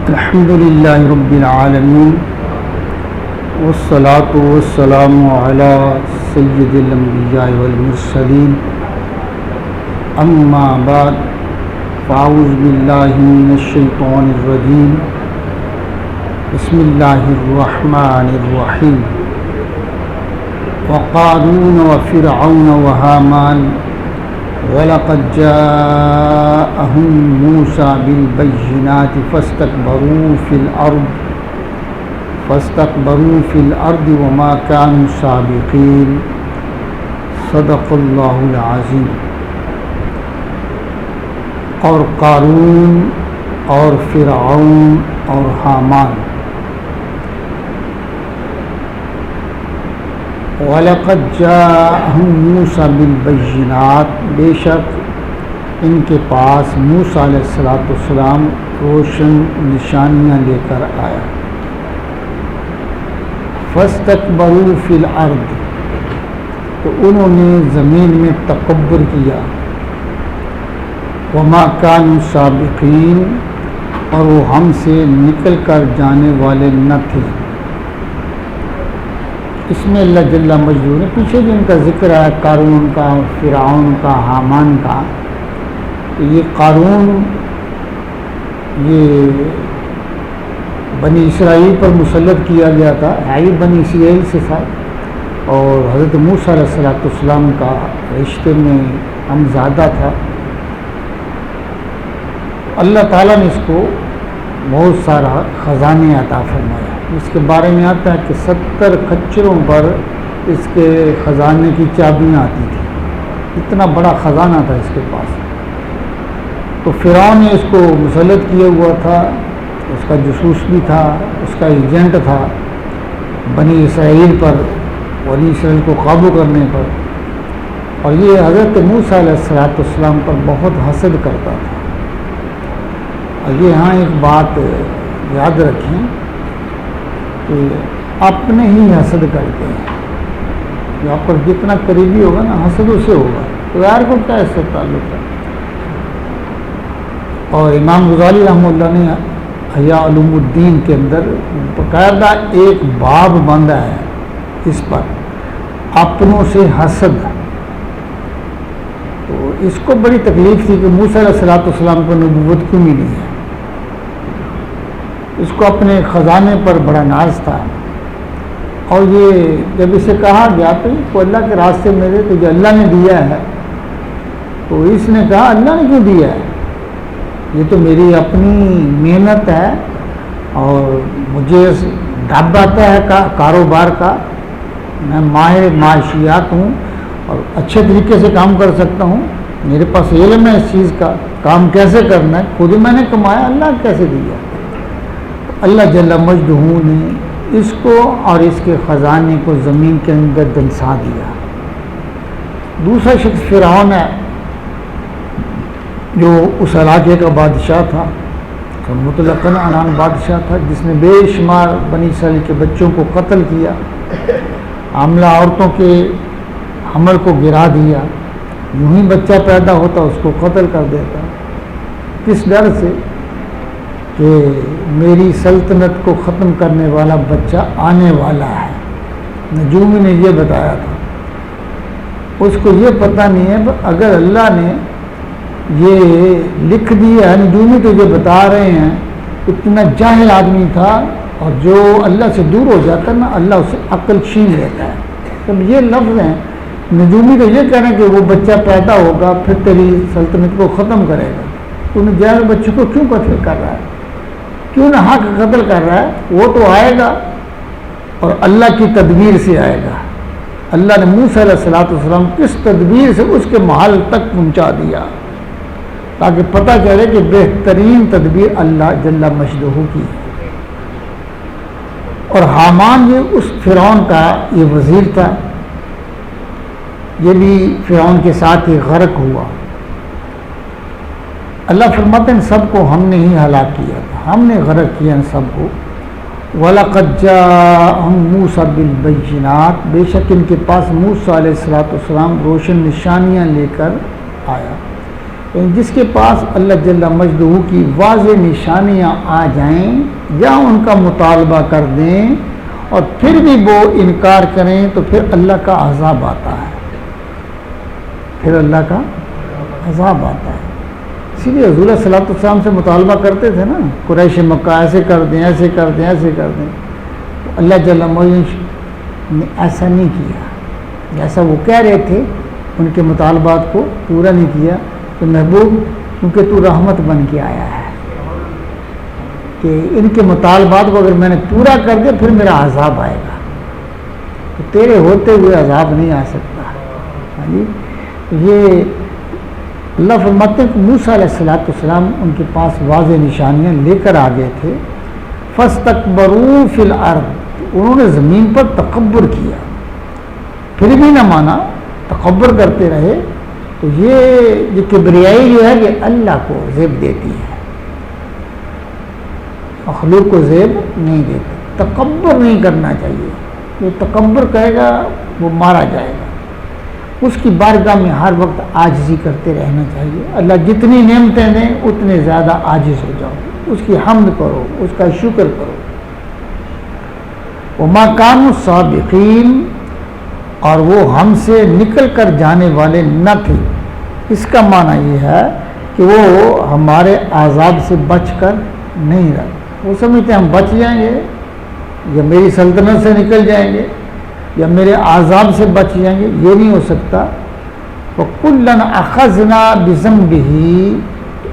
الحمد للہ رب العالمین والصلاة والسلام علی سید الانبیاء والمرسلین اما بعد فاعوذ باللہ من الشیطان الرجیم بسم اللہ الرحمن الرحیم وقارون وفرعون وہامان وَلَقَدْ جَاءَهُم مُوسَى بِالْبَيِّنَاتِ فَاسْتَكْبَرُوا فِي الْأَرْضِ وَمَا كَانُوا سَابِقِينَ صدق اللہ العظیم۔ اور قارون اور فرعون اور حامان، وَلَقَدْ جَاءَهُم مُوسَى بِالْبَيِّنَاتِ، بے شک ان کے پاس موسیٰ علیہ السلام روشن نشانیاں لے کر آیا۔ فَاسْتَكْبَرُوا فِي الْأَرْضِ، تو انہوں نے زمین میں تکبر کیا۔ وَمَا كَانُوا سَابِقِينَ، اور وہ ہم سے نکل کر جانے والے نہ تھے۔ اس میں اللہ جل مجدہ نے پیچھے جن کا ذکر ہے، قارون کا، فرعون کا، حامان کا، تو یہ قارون یہ بنی اسرائیل پر مسلط کیا گیا تھا، ہے بنی اسرائیل سے تھا، اور حضرت موسیٰ علیہ السلام کا رشتے میں ہم زیادہ تھا۔ اللہ تعالیٰ نے اس کو بہت سارا خزانے عطا فرمایا۔ اس کے بارے میں آتا ہے کہ 70 کچروں پر اس کے خزانے کی چابیاں آتی تھیں، اتنا بڑا خزانہ تھا اس کے پاس۔ تو فرعون نے اس کو مسلط کیا ہوا تھا، اس کا جاسوس بھی تھا، اس کا ایجنٹ تھا بنی اسرائیل پر، بنی اسرائیل کو قابو کرنے پر، اور یہ حضرت موسیٰ علیہ السلام پر بہت حسد کرتا تھا۔ اور یہ ہاں ایک بات یاد رکھیں کہ اپنے ہی حسد کرتے ہیں، جو آپ پر جتنا قریبی ہوگا نا حسد اسے ہوگا، تو یار کو کیا اس سے تعلق ہے۔ اور امام غزالی رحمہ اللہ نے احیاء علوم الدین کے اندر باقاعدہ ایک باب باندھا ہے اس پر، اپنوں سے حسد۔ تو اس کو بڑی تکلیف تھی کہ موسیٰ علیہ السلام کو نبوت کیوں ملی ہے، اس کو اپنے خزانے پر بڑا ناز تھا۔ اور یہ جب اسے کہا گیا تو کو اللہ کے راستے میں دے، تو جو اللہ نے دیا ہے، تو اس نے کہا اللہ نے کیوں دیا ہے، یہ تو میری اپنی محنت ہے، اور مجھے ڈب آتا ہے کاروبار کا، میں ماہر معاشیات ہوں اور اچھے طریقے سے کام کر سکتا ہوں، میرے پاس علم ہے اس چیز کا، کام کیسے کرنا ہے، خود میں نے کمایا، اللہ کیسے دیا۔ اللہ جل مجدہ نے اس کو اور اس کے خزانے کو زمین کے اندر دنسا دیا۔ دوسرا شخص فرعون ہے، جو اس علاقے کا بادشاہ تھا، مطلقاً عنان بادشاہ تھا، جس نے بے شمار بنی اسرائیل کے بچوں کو قتل کیا، حاملہ عورتوں کے حمل کو گرا دیا، یوں ہی بچہ پیدا ہوتا اس کو قتل کر دیتا، کس ڈر سے کہ میری سلطنت کو ختم کرنے والا بچہ آنے والا ہے۔ نجومی نے یہ بتایا تھا، اس کو یہ پتہ نہیں ہے اگر اللہ نے یہ لکھ دیا ہے، نجومی تو یہ بتا رہے ہیں، اتنا جاہل آدمی تھا، اور جو اللہ سے دور ہو جاتا ہے نا اللہ اسے عقل چھین لیتا ہے۔ تب یہ لفظ ہیں، نجومی تو یہ کہہ رہے ہیں کہ وہ بچہ پیدا ہوگا پھر تیری سلطنت کو ختم کرے گا، تو انہیں جاہل بچوں کو کیوں قتل کر رہا ہے، کیوں نہ حق قتل کر رہا ہے، وہ تو آئے گا اور اللہ کی تدبیر سے آئے گا۔ اللہ نے موسیٰ علیہ السلام کس تدبیر سے اس کے محل تک پہنچا دیا، تاکہ پتہ چلے کہ بہترین تدبیر اللہ جل مجدہ کی۔ اور حامان یہ اس فرعون کا یہ وزیر تھا، یہ بھی فرعون کے ساتھ ہی غرق ہوا۔ اللہ فرماتے ہیں سب کو ہم نے ہی ہلاک کیا تھا، ہم نے غرق کیا ان سب کو۔ وَلَقَدْ جَاءَهُم مُوسَى بِالْبَيِّنَاتِ، بے شک ان کے پاس موسیٰ علیہ السلام روشن نشانیاں لے کر آیا۔ جس کے پاس اللہ جل مجدہ کی واضح نشانیاں آ جائیں یا ان کا مطالبہ کر دیں اور پھر بھی وہ انکار کریں تو پھر اللہ کا عذاب آتا ہے، پھر اللہ کا عذاب آتا ہے۔ اسی لیے حضور صلی اللہ علیہ وسلم سے مطالبہ کرتے تھے نا، قریش مکہ ایسے کر دیں، ایسے کر دیں، ایسے کر دیں، تو اللہ جل مجدہ نے ایسا نہیں کیا جیسا وہ کہہ رہے تھے، ان کے مطالبات کو پورا نہیں کیا۔ تو محبوب کیونکہ تو رحمت بن کے آیا ہے کہ ان کے مطالبات کو اگر میں نے پورا کر دیا پھر میرا عذاب آئے گا، تو تیرے ہوتے ہوئے عذاب نہیں آ سکتا۔ ہاں جی، یہ اللہ فرماتے ہیں کہ موسیٰ علیہ السلام ان کے پاس واضح نشانیاں لے کر آ گئے تھے، فاستکبروا فی الارض، انہوں نے زمین پر تکبر کیا، پھر بھی نہ مانا، تکبر کرتے رہے۔ تو یہ کبریائی جو ہے کہ اللہ کو زیب دیتی ہے، مخلوق کو زیب نہیں دیتی۔ تکبر نہیں کرنا چاہیے، جو تکبر کہے گا وہ مارا جائے گا۔ اس کی بارگاہ میں ہر وقت عاجزی کرتے رہنا چاہیے۔ اللہ جتنی نعمتیں دیں اتنے زیادہ عاجز ہو جاؤ، اس کی حمد کرو، اس کا شکر کرو۔ وما كانوا سابقین، اور وہ ہم سے نکل کر جانے والے نہ تھے۔ اس کا معنی یہ ہے کہ وہ ہمارے عذاب سے بچ کر نہیں رہے، وہ سمجھتے ہم بچ جائیں گے یا میری سلطنت سے نکل جائیں گے یا میرے عذاب سے بچ جائیں گے، یہ نہیں ہو سکتا۔ وَكُلًّا أَخَذْنَا بِذَنبِهِ،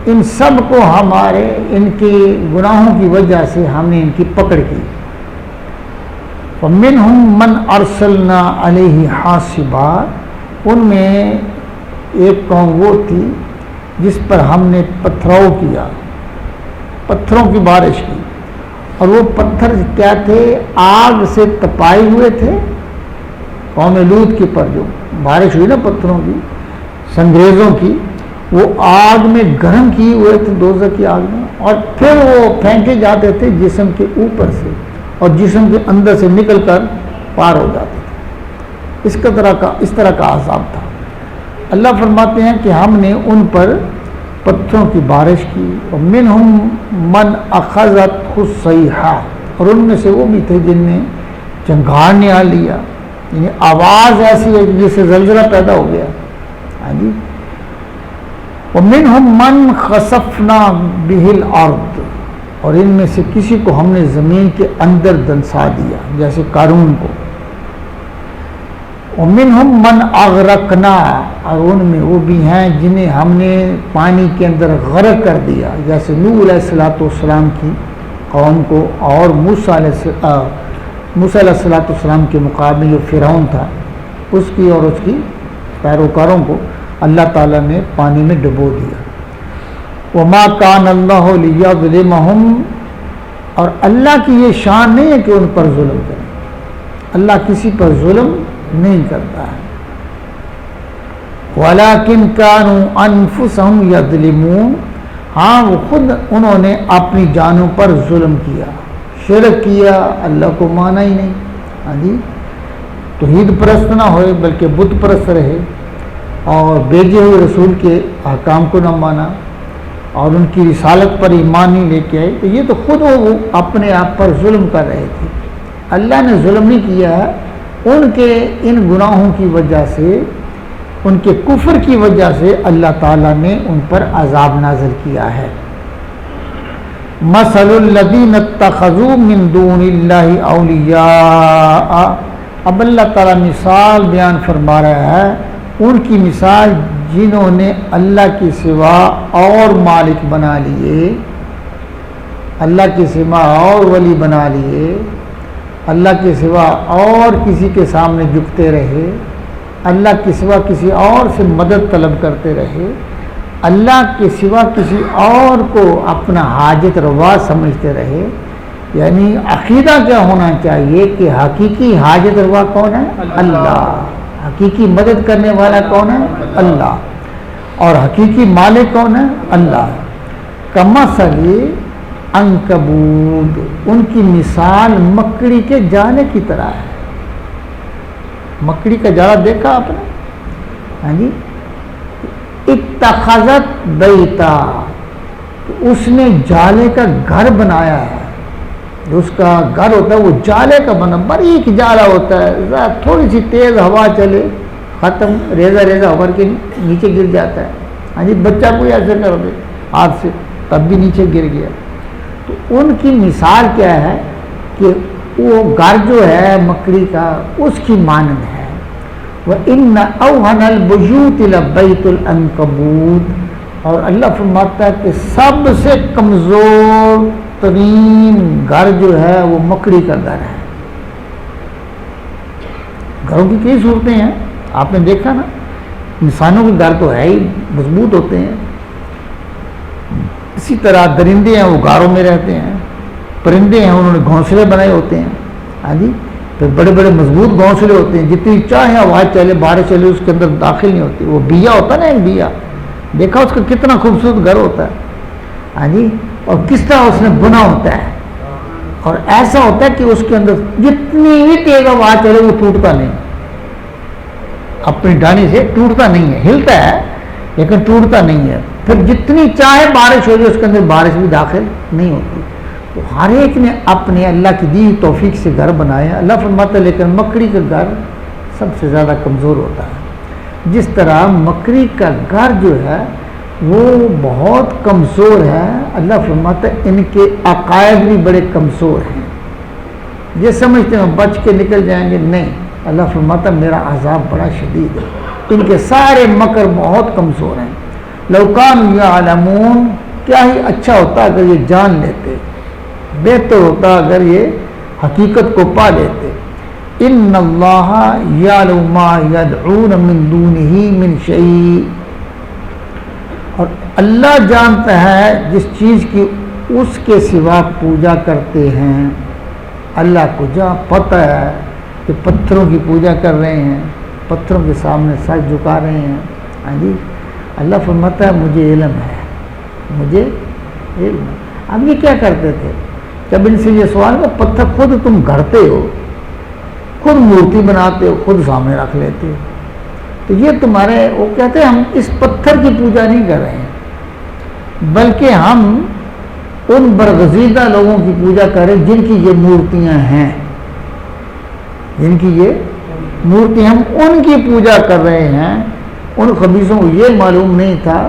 ان سب کو ہمارے ان کے گناہوں کی وجہ سے ہم نے ان کی پکڑ کی۔ وَمِنْهُمْ مَنْ أَرْسَلْنَا عَلَيْهِ حَاصِبًا، ان میں ایک قوم وہ تھی جس پر ہم نے پتھراؤ کیا، پتھروں کی بارش کی، اور وہ پتھر کیا تھے؟ آگ سے تپائے ہوئے تھے۔ قوم لوط کے پر جو بارش ہوئی نا پتھروں کی، سنگریزوں کی، وہ آگ میں گرم کیے ہوئے تھے، دوزخ کی آگ میں، اور پھر وہ پھینکے جاتے تھے جسم کے اوپر سے اور جسم کے اندر سے نکل کر پار ہو جاتے تھے۔ اس طرح کا عذاب تھا۔ اللہ فرماتے ہیں کہ ہم نے ان پر پتھروں کی بارش کی، وَمِنْهُمْ مَنْ أَخَذَتْهُ الصَّيْحَةُ، اور ان میں سے وہ بھی تھے جن نے چنگھاڑ نے آ لیا، یعنی آواز ایسی ہے جس سے زلزلہ پیدا ہو گیا۔ ہاں جی، وَمِنْهُمْ مَنْ خَسَفْنَا بِهِ الْأَرْضِ، اور ان میں سے کسی کو ہم نے زمین کے اندر دنسا دیا، جیسے قارون کو۔ وَمِنْهُمْ مَنْ أَغْرَقْنَا، اور ان میں وہ بھی ہیں جنہیں ہم نے پانی کے اندر غرق کر دیا، جیسے نوح علیہ السلام کی قوم کو، اور موسیٰ علیہ السلام کے مقابل جو فرعون تھا اس کی اور اس کی پیروکاروں کو اللہ تعالیٰ نے پانی میں ڈبو دیا۔ وَمَا كَانَ اللَّهُ لِيَظْلِمَهُمْ، اور اللہ کی یہ شان نہیں ہے کہ ان پر ظلم کریں، اللہ کسی پر ظلم نہیں کرتا ہے۔ وَلَكِنْ كَانُوا أَنفُسَهُمْ يَظْلِمُونَ، ہاں وہ خود انہوں نے اپنی جانوں پر ظلم کیا، شرک کیا، اللہ کو مانا ہی نہیں۔ ہاں جی، توحید پرست نہ ہوئے بلکہ بت پرست رہے، اور بھیجے ہوئے رسول کے احکام کو نہ مانا، اور ان کی رسالت پر ایمان نہیں لے کے آئے، تو یہ تو خود وہ اپنے آپ پر ظلم کر رہے تھے۔ اللہ نے ظلم نہیں کیا ہے، ان کے ان گناہوں کی وجہ سے، ان کے کفر کی وجہ سے اللہ تعالیٰ نے ان پر عذاب نازل کیا ہے۔ مثل الذین اتخذوا من دون اللہ اولیاء، اب اللہ تعالیٰ مثال بیان فرما رہا ہے ان کی مثال جنہوں نے اللہ کے سوا اور مالک بنا لیے، اللہ کے سوا اور ولی بنا لیے، اللہ کے سوا اور کسی کے سامنے جھکتے رہے، اللہ کے سوا کسی اور سے مدد طلب کرتے رہے، اللہ کے سوا کسی اور کو اپنا حاجت روا سمجھتے رہے۔ یعنی عقیدہ کیا ہونا چاہیے کہ حقیقی حاجت روا کون ہے؟ اللہ۔ حقیقی مدد کرنے والا کون ہے؟ اللہ۔ اور حقیقی مالک کون ہے؟ اللہ۔ کمثل عنکبوت، ان کی مثال مکڑی کے جالے کی طرح ہے۔ مکڑی کا جالا دیکھا آپ نے؟ ہاں جی، اتخذت بیتا، اس نے جالے کا گھر بنایا ہے. جو اس کا گھر ہوتا ہے وہ جالے کا بنا، باریک جالا ہوتا ہے، تھوڑی سی تیز ہوا چلے ختم، ریزہ ریزہ ہو کر کے نیچے گر جاتا ہے. ہاں جی، بچہ کوئی ایسے کر دے ہاتھ سے تب بھی نیچے گر گیا. تو ان کی مثال کیا ہے کہ وہ گھر جو ہے مکڑی کا اس کی مانند ہے. وَإِنَّ أَوْهَنَ الْبُيُوتِ لَبَيْتُ الْعَنكَبُوتِ، اور اللہ فرماتا ہے کہ سب سے کمزور ترین گھر جو ہے وہ مکڑی کا گھر ہے. گھروں کی کئی صورتیں ہیں، آپ نے دیکھا نا، انسانوں کے گھر تو ہے ہی مضبوط ہوتے ہیں، اسی طرح درندے ہیں وہ غاروں میں رہتے ہیں، پرندے ہیں انہوں نے گھونسلے بنائے ہوتے ہیں. ہاں جی، پھر بڑے بڑے مضبوط گھونسلے ہوتے ہیں، جتنی چاہے ہوا چلے بارش چلے اس کے اندر داخل نہیں ہوتی. وہ بیا ہوتا نا، ایک بیا دیکھا اس کا کتنا خوبصورت گھر ہوتا ہے. ہاں جی، اور کس طرح اس نے بنا ہوتا ہے، اور ایسا ہوتا ہے کہ اس کے اندر جتنی بھی تیز ہوا چلے وہ ٹوٹتا نہیں، اپنی ڈانی سے ٹوٹتا نہیں ہے، ہلتا ہے لیکن ٹوٹتا نہیں ہے. پھر جتنی چاہے بارش ہو جائے اس کے اندر بارش بھی داخل نہیں ہوتی. تو ہر ایک نے اپنے اللہ کی دی توفیق سے گھر بنایا. اللہ فرماتا ہے لیکن مکڑی کا گھر سب سے زیادہ کمزور ہوتا ہے. جس طرح مکڑی کا گھر جو ہے وہ بہت کمزور ہے، اللہ فرماتا ہے ان کے عقائد بھی بڑے کمزور ہیں. یہ سمجھتے ہیں بچ کے نکل جائیں گے، نہیں، اللہ فرماتا ہے میرا عذاب بڑا شدید ہے. ان کے سارے مکر بہت کمزور ہیں. لو کانوا یعلمون، کیا ہی اچھا ہوتا اگر یہ جان لیتے، بہتر ہوتا اگر یہ حقیقت کو پا لیتے. ان اللہ یعلم ما یدعون من دونہ من شیء، اور اللہ جانتا ہے جس چیز کی اس کے سوا پوجا کرتے ہیں. اللہ کو جہاں پتہ ہے کہ پتھروں کی پوجا کر رہے ہیں، پتھروں کے سامنے سر جھکا رہے ہیں. ہاں جی، اللہ فرماتا ہے مجھے علم ہے، مجھے علم ہے. اب یہ کیا کرتے تھے جب ان سے یہ سوال کہ پتھر خود تم گھڑتے ہو، خود مورتی بناتے ہو، خود سامنے رکھ لیتے ہو، تو یہ تمہارے، وہ کہتے ہیں ہم اس پتھر کی پوجا نہیں کر رہے ہیں بلکہ ہم ان برگزیدہ لوگوں کی پوجا کریں جن کی یہ مورتیاں ہیں، جن کی یہ مورتی، ہم ان کی پوجا کر رہے ہیں. ان خبیثوں کو یہ معلوم نہیں تھا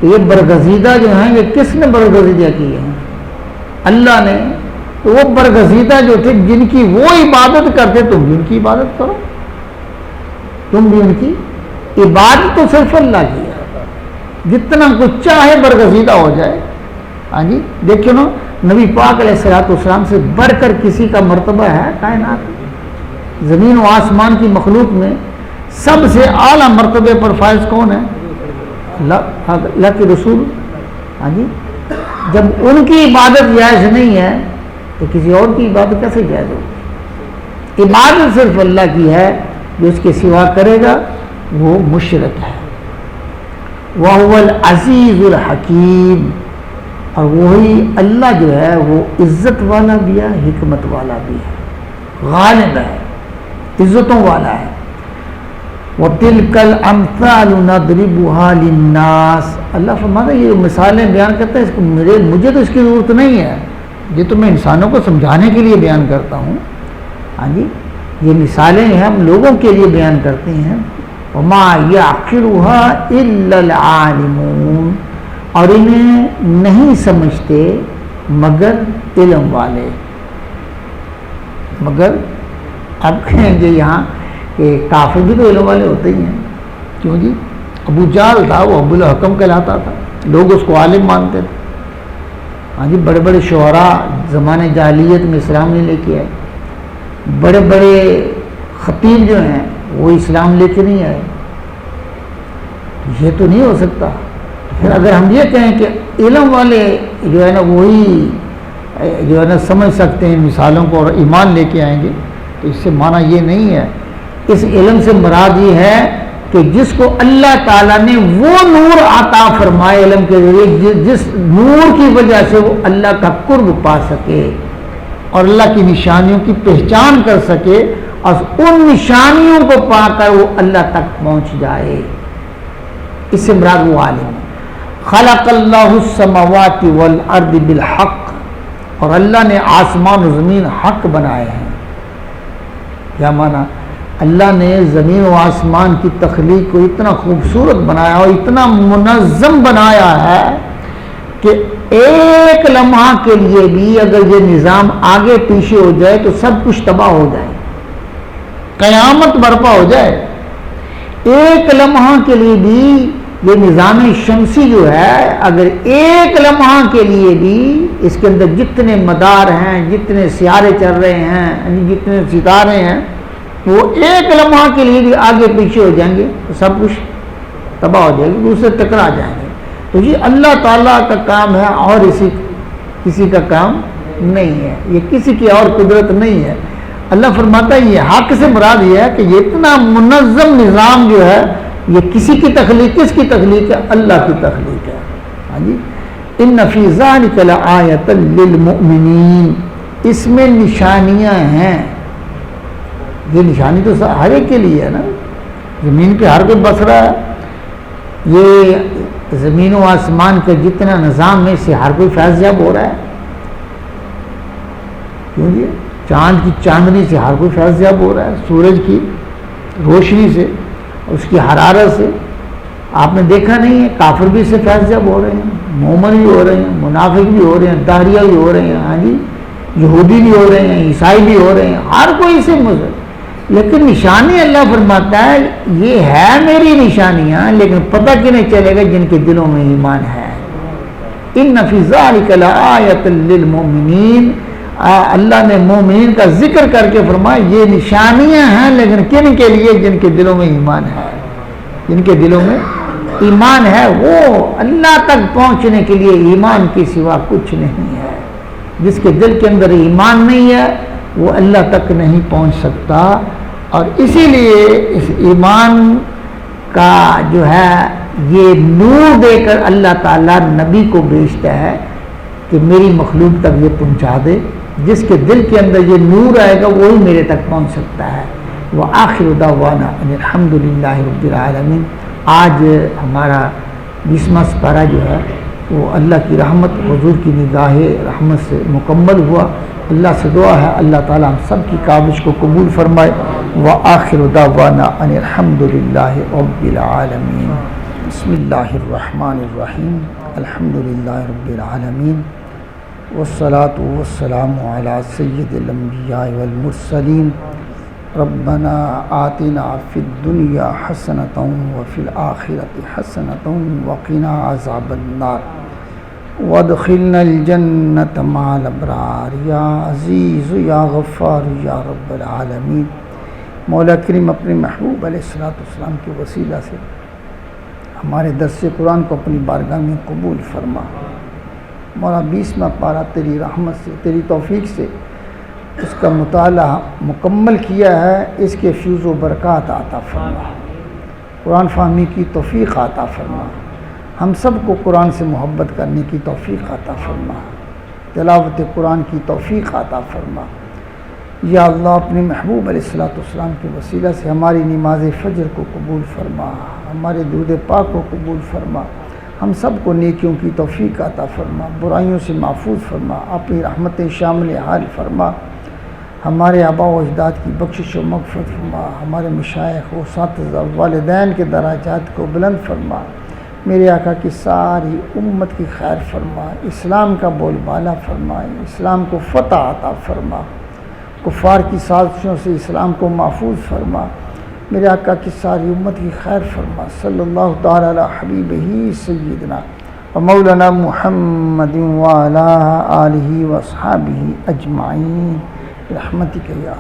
کہ یہ برگزیدہ جو ہیں یہ کس نے برگزیدہ کیے ہیں؟ اللہ نے. تو وہ برگزیدہ جو تھے جن کی وہ عبادت کرتے، تم بھی ان کی عبادت کرو، تم بھی ان کی عبادت تو صرف اللہ کی ہے، جتنا کچھ چاہے برگزیدہ ہو جائے. ہاں جی، دیکھو نا، نبی پاک علیہ الصلوۃ والسلام سے بڑھ کر کسی کا مرتبہ ہے کائنات، زمین و آسمان کی مخلوق میں سب سے اعلیٰ مرتبے پر فائز کون ہے؟ اللہ کے رسول. ہاں جی، جب ان کی عبادت جائز نہیں ہے تو کسی اور کی عبادت کیسے جائز ہوگی؟ عبادت صرف اللہ کی ہے، جو اس کے سوا کرے گا وہ مشرک ہے. وَهُوَ الْعَزِيزُ الْحَكِيمُ، اور وہی اللہ جو ہے وہ عزت والا بھی ہے، حکمت والا بھی ہے، غالب ہے، عزتوں والا ہے. وَتِلْكَ الْأَمْثَالُ نَضْرِبُهَا لِلنَّاسِ، اللہ فرماتا ہے یہ مثالیں بیان کرتا ہے، اس کو مجھے تو اس کی ضرورت نہیں ہے، یہ تو میں انسانوں کو سمجھانے کے لیے بیان کرتا ہوں. ہاں جی، یہ مثالیں ہم لوگوں کے لیے بیان کرتے ہیں. وَمَا يَعْقِلُهَا إِلَّا الْعَالِمُونَ، اور انہیں نہیں سمجھتے مگر علم والے. مگر اب کہیں گے یہاں کہ کافر بھی تو علم والے ہوتے ہی ہیں. کیوں جی؟ ابو جہل تھا، وہ ابو الحکم کہلاتا تھا، لوگ اس کو عالم مانتے تھے. ہاں جی، بڑے بڑے شعراء زمانے جاہلیت میں اسلام نہیں لے کے آئے، بڑے بڑے خطیب جو ہیں وہ اسلام لے کے نہیں آئے. یہ تو نہیں ہو سکتا. پھر اگر ہم یہ کہیں کہ علم والے جو ہے نا وہی جو ہے نا سمجھ سکتے ہیں مثالوں کو اور ایمان لے کے آئیں گے، تو اس سے معنی یہ نہیں ہے. اس علم سے مراد یہ ہے کہ جس کو اللہ تعالیٰ نے وہ نور عطا فرمائے علم کے ذریعے، جس نور کی وجہ سے وہ اللہ کا قرب پا سکے اور اللہ کی نشانیوں کی پہچان کر سکے، اور ان نشانیوں کو پا کر وہ اللہ تک پہنچ جائے. اس سے مراد وہ عالم ہے۔ خلق اللہ السماوات والارض بالحق، اور اللہ نے آسمان و زمین حق بنائے ہیں۔ کیا مانا؟ اللہ نے زمین و آسمان کی تخلیق کو اتنا خوبصورت بنایا اور اتنا منظم بنایا ہے کہ ایک لمحہ کے لیے بھی اگر یہ نظام آگے پیچھے ہو جائے تو سب کچھ تباہ ہو جائے، قیامت برپا ہو جائے۔ ایک لمحہ کے لیے بھی یہ نظام شمسی جو ہے، اگر ایک لمحہ کے لیے بھی اس کے اندر جتنے مدار ہیں، جتنے سیارے چل رہے ہیں، جتنے ستارے ہیں، وہ ایک لمحہ کے لیے بھی آگے پیچھے ہو جائیں گے تو سب کچھ تباہ ہو جائے گا، دوسرے ٹکرا جائیں گے۔ تو یہ اللہ تعالیٰ کا کام ہے اور کسی کا کام نہیں ہے، یہ کسی کی اور قدرت نہیں ہے۔ اللہ فرماتا ہے یہ حق سے مراد یہ ہے کہ یہ اتنا منظم نظام جو ہے یہ کسی کی تخلیق، کس کی تخلیق ہے؟ اللہ کی تخلیق ہے۔ ہاں جی، ان فی ذلک لآیۃ للمؤمنین، اس میں نشانیاں ہیں۔ یہ نشانی تو ہر ایک کے لیے ہے نا، زمین پہ ہر کوئی بس رہا ہے، یہ زمین و آسمان کا جتنا نظام ہے اس سے ہر کوئی فیض یاب ہو رہا ہے۔ کیوں جی؟ چاند کی چاندنی سے ہر کوئی فیض یاب ہو رہا ہے، سورج کی روشنی سے، اس کی حرارت سے۔ آپ نے دیکھا نہیں ہے کافر بھی اس سے فیض یاب ہو رہے ہیں، مومن بھی ہو رہے ہیں، منافق بھی ہو رہے ہیں، داہریہ بھی ہو رہے ہیں، ہاں جی، یہودی بھی ہو رہے ہیں، عیسائی بھی ہو رہے ہیں، ہر کوئی سے مضر۔ لیکن نشانی اللہ فرماتا ہے یہ ہے میری نشانیاں، لیکن پتہ کیوں نہیں چلے گا؟ جن کے دلوں میں ایمان ہے۔ ان فی ذلک لآیۃ للمؤمنین، اللہ نے مومنین کا ذکر کر کے فرمایا یہ نشانیاں ہیں، لیکن کن کے لیے؟ جن کے دلوں میں ایمان ہے۔ جن کے دلوں میں ایمان ہے وہ اللہ تک پہنچنے کے لیے ایمان کے سوا کچھ نہیں ہے۔ جس کے دل کے اندر ایمان نہیں ہے وہ اللہ تک نہیں پہنچ سکتا، اور اسی لیے اس ایمان کا جو ہے یہ نور دے کر اللہ تعالیٰ نبی کو بھیجتا ہے کہ میری مخلوق تک یہ پہنچا دے۔ جس کے دل کے اندر یہ نور آئے گا وہی میرے تک پہنچ سکتا ہے۔ وآخر دعوانا ان الحمد للہ رب العالمین۔ آج ہمارا 20واں سپارہ جو ہے وہ اللہ کی رحمت، حضور کی نگاہ رحمت سے مکمل ہوا۔ اللہ سے دعا ہے اللہ تعالیٰ ہم سب کی کاوش کو قبول فرمائے۔ وآخر دعوانا ان الحمد للہ رب العالمین۔ بسم اللہ الرحمن الرحیم، الحمد للہ رب العالمین، والصلاة والسلام علی سید الانبیاء والمرسلین۔ ربنا آتنا فی الدنیا حسنۃ وفی الآخرۃ حسنۃ وقنا عذاب النار وادخلنا الجنۃ مع الابرار یا عزیز یا غفار یا رب العالمین۔ مولا کریم اپنے محبوب علیہ السلام کے وسیلہ سے ہمارے درس قرآن کو اپنی بارگاہ میں قبول فرما۔ مولا 20واں پارہ تیری رحمت سے، تیری توفیق سے اس کا مطالعہ مکمل کیا ہے، اس کے فیض و برکات عطا فرما، قرآن فہمی کی توفیق عطا فرما، ہم سب کو قرآن سے محبت کرنے کی توفیق عطا فرما، تلاوت قرآن کی توفیق عطا فرما۔ یا اللہ اپنے محبوب علیہ السلام کے وسیلہ سے ہماری نماز فجر کو قبول فرما، ہمارے درود پاک کو قبول فرما، ہم سب کو نیکیوں کی توفیق عطا فرما، برائیوں سے محفوظ فرما، اپنی رحمت شامل حال فرما، ہمارے آباء و اجداد کی بخشش و مغفرت فرما، ہمارے مشائخ و اساتذہ والدین کے درجات کو بلند فرما، میرے آقا کی ساری امت کی خیر فرما، اسلام کا بول بالا فرما، اسلام کو فتح عطا فرما، کفار کی سازشوں سے اسلام کو محفوظ فرما، میرے آقا کی ساری امت کی خیر فرما۔ صلی اللہ تعالی علی حبیبہ سیدنا و مولانا محمد وعلی آلہ و اصحابہ اجمعین برحمتک یا